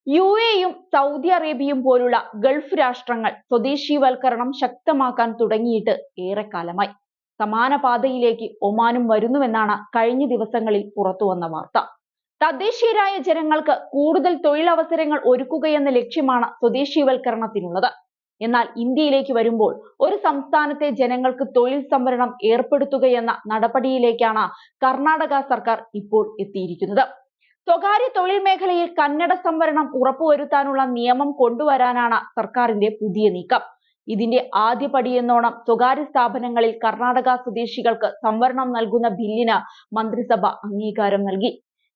യുഎഇയും Saudi അറേബ്യയും പോലുള്ള Gulf രാഷ്ട്രങ്ങൾ സ്വദേശീവൽക്കരണം ശക്തമാക്കാൻ തുടങ്ങിയിട്ട് ഏറെക്കാലമായി. സമാന പാതയിലേക്ക് ഒമാനും വരുന്നുവെന്നാണ് കഴിഞ്ഞ ദിവസങ്ങളിൽ പുറത്തുവന്ന വാർത്ത. തദ്ദേശീയരായ ജനങ്ങൾക്ക് കൂടുതൽ തൊഴിലവസരങ്ങൾ ഒരുക്കുകയെന്ന ലക്ഷ്യമാണ് സ്വദേശീവൽക്കരണത്തിനുള്ളത്. എന്നാൽ ഇന്ത്യയിലേക്ക് വരുമ്പോൾ ഒരു സംസ്ഥാനത്തെ ജനങ്ങൾക്ക് തൊഴിൽ സംവരണം ഏർപ്പെടുത്തുകയെന്ന നടപടിയിലേക്കാണ് കർണാടക സർക്കാർ ഇപ്പോൾ എത്തിയിരിക്കുന്നത്. സ്വകാര്യ തൊഴിൽ മേഖലയിൽ കന്നഡ സംവരണം ഉറപ്പുവരുത്താനുള്ള നിയമം കൊണ്ടുവരാനാണ് സർക്കാരിന്റെ പുതിയ നീക്കം. ഇതിന്റെ ആദ്യപടിയെന്നോണം സ്വകാര്യ സ്ഥാപനങ്ങളിൽ കർണാടക സ്വദേശികൾക്ക് സംവരണം നൽകുന്ന ബില്ലിന് മന്ത്രിസഭ അംഗീകാരം നൽകി.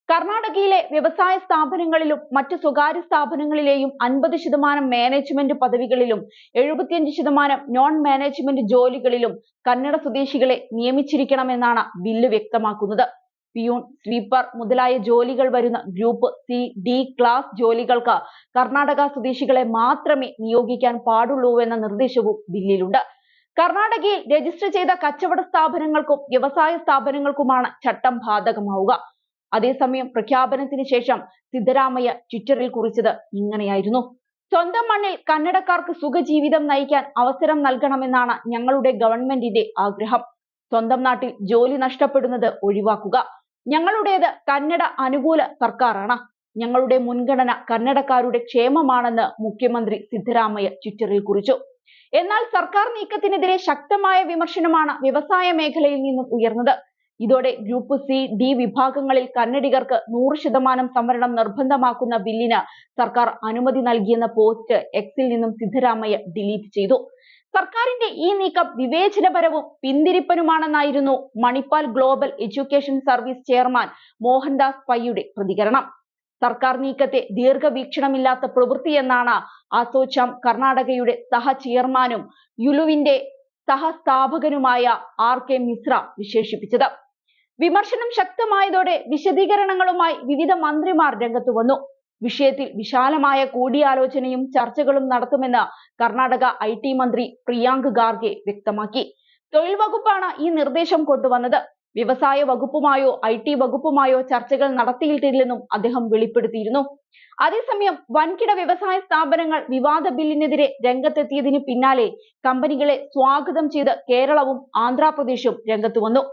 കർണാടകയിലെ വ്യവസായ സ്ഥാപനങ്ങളിലും മറ്റ് സ്വകാര്യ സ്ഥാപനങ്ങളിലെയും 50% മാനേജ്മെന്റ് പദവികളിലും 75% നോൺ മാനേജ്മെന്റ് ജോലികളിലും കന്നഡ സ്വദേശികളെ നിയമിച്ചിരിക്കണമെന്നാണ് ബില്ല് വ്യക്തമാക്കുന്നത്. പിയൂൺ, സ്വീപ്പർ മുതലായ ജോലികൾ വരുന്ന ഗ്രൂപ്പ് സി, ഡി ക്ലാസ് ജോലികൾക്ക് കർണാടക സ്വദേശികളെ മാത്രമേ നിയോഗിക്കാൻ പാടുള്ളൂവെന്ന നിർദ്ദേശവും ബില്ലിലുണ്ട്. കർണാടകയിൽ രജിസ്റ്റർ ചെയ്ത കച്ചവട സ്ഥാപനങ്ങൾക്കും വ്യവസായ സ്ഥാപനങ്ങൾക്കുമാണ് ചട്ടം ബാധകമാവുക. അതേസമയം പ്രഖ്യാപനത്തിന് ശേഷം സിദ്ധരാമയ്യ ട്വിറ്ററിൽ കുറിച്ചത് ഇങ്ങനെയായിരുന്നു: സ്വന്തം മണ്ണിൽ കന്നഡക്കാർക്ക് സുഖജീവിതം നയിക്കാൻ അവസരം നൽകണമെന്നാണ് ഞങ്ങളുടെ ഗവൺമെന്റിന്റെ ആഗ്രഹം. സ്വന്തം നാട്ടിൽ ജോലി നഷ്ടപ്പെടുന്നത് ഒഴിവാക്കുക. ഞങ്ങളുടേത് കന്നഡ അനുകൂല സർക്കാരാണ്. ഞങ്ങളുടെ മുൻഗണന കന്നഡക്കാരുടെ ക്ഷേമമാണെന്ന് മുഖ്യമന്ത്രി സിദ്ധരാമയ്യ ട്വിറ്ററിൽ കുറിച്ചു. എന്നാൽ സർക്കാർ നീക്കത്തിനെതിരെ ശക്തമായ വിമർശനമാണ് വ്യവസായ മേഖലയിൽ നിന്നും ഉയർന്നത്. ഇതോടെ ഗ്രൂപ്പ് സി, ഡി വിഭാഗങ്ങളിൽ കന്നഡികർക്ക് 100% സംവരണം നിർബന്ധമാക്കുന്ന ബില്ലിന് സർക്കാർ അനുമതി നൽകിയെന്ന പോസ്റ്റ് എക്സിൽ നിന്നും സിദ്ധരാമയ്യ ഡിലീറ്റ് ചെയ്തു. സർക്കാരിന്റെ ഈ നീക്കം വിവേചനപരവും പിന്തിരിപ്പനുമാണെന്നായിരുന്നു Manipal global education service chairman Mohandas പൈയുടെ പ്രതികരണം. സർക്കാർ നീക്കത്തെ ദീർഘവീക്ഷണമില്ലാത്ത പ്രവൃത്തിയെന്നാണ് അസോചാം കർണാടകയുടെ സഹ ചെയർമാനും യുലുവിന്റെ സഹസ്ഥാപകനുമായ RK മിശ്ര വിശേഷിപ്പിച്ചത്. വിമർശനം ശക്തമായതോടെ വിശദീകരണങ്ങളുമായി വിവിധ മന്ത്രിമാർ രംഗത്തു വന്നു. വിഷയത്തിൽ വിശാലമായ കൂടിയാലോചനയും ചർച്ചകളും നടത്തുമെന്ന് കർണാടക IT മന്ത്രി പ്രിയാങ്ക് ഖാർഗെ വ്യക്തമാക്കി. തൊഴിൽ വകുപ്പാണ് ഈ നിർദ്ദേശം കൊണ്ടുവന്നത്. വ്യവസായ വകുപ്പുമായോ IT വകുപ്പുമായോ ചർച്ചകൾ നടത്തിയിട്ടില്ലെന്നും അദ്ദേഹം വെളിപ്പെടുത്തിയിരുന്നു. അതേസമയം വൻകിട വ്യവസായ സ്ഥാപനങ്ങൾ വിവാദ ബില്ലിനെതിരെ രംഗത്തെത്തിയതിന് പിന്നാലെ കമ്പനികളെ സ്വാഗതം ചെയ്ത് കേരളവും ആന്ധ്രാപ്രദേശും രംഗത്തു വന്നു.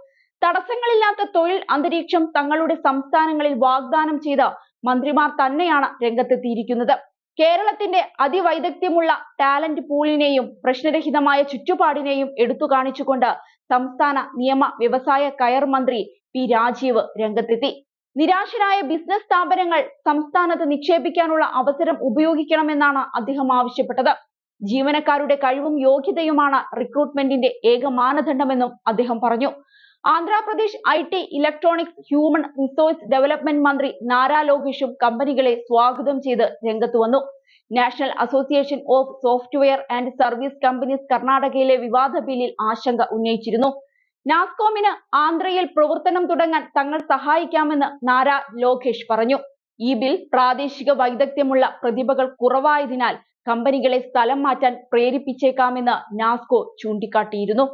തടസ്സങ്ങളില്ലാത്ത തൊഴിൽ അന്തരീക്ഷം തങ്ങളുടെ സംസ്ഥാനങ്ങളിൽ വാഗ്ദാനം ചെയ്ത മന്ത്രിമാർ തന്നെയാണ് രംഗത്തെത്തിയിരിക്കുന്നത്. കേരളത്തിന്റെ അതിവൈദഗ്ധ്യമുള്ള ടാലന്റ് പൂളിനെയും പ്രശ്നരഹിതമായ ചുറ്റുപാടിനെയും എടുത്തു കാണിച്ചുകൊണ്ട് സംസ്ഥാന നിയമ വ്യവസായ കയർ മന്ത്രി പി രാജീവ് രംഗത്തെത്തി. നിരാശരായ ബിസിനസ് സ്ഥാപനങ്ങൾ സംസ്ഥാനത്ത് നിക്ഷേപിക്കാനുള്ള അവസരം ഉപയോഗിക്കണമെന്നാണ് അദ്ദേഹം ആവശ്യപ്പെട്ടത്. ജീവനക്കാരുടെ കഴിവും യോഗ്യതയുമാണ് റിക്രൂട്ട്മെന്റിന്റെ ഏക മാനദണ്ഡമെന്നും അദ്ദേഹം പറഞ്ഞു. Andhra Pradesh IT, electronics, human resource development മന്ത്രി നാരാ ലോകേഷും കമ്പനികളെ സ്വാഗതം ചെയ്ത് രംഗത്തു വന്നു. National association of software and service companies കർണാടകയിലെ വിവാദ ബില്ലിൽ ആശങ്ക ഉന്നയിച്ചിരുന്നു. നാസ്കോമിന് ആന്ധ്രയിൽ പ്രവർത്തനം തുടങ്ങാൻ തങ്ങൾ സഹായിക്കാമെന്ന് നാരാ ലോകേഷ് പറഞ്ഞു. ഈ ബിൽ പ്രാദേശിക വൈദഗ്ധ്യമുള്ള പ്രതിഭകൾ കുറവായതിനാൽ കമ്പനികളെ സ്ഥലം മാറ്റാൻ പ്രേരിപ്പിച്ചേക്കാമെന്ന് നാസ്കോ ചൂണ്ടിക്കാട്ടിയിരുന്നു.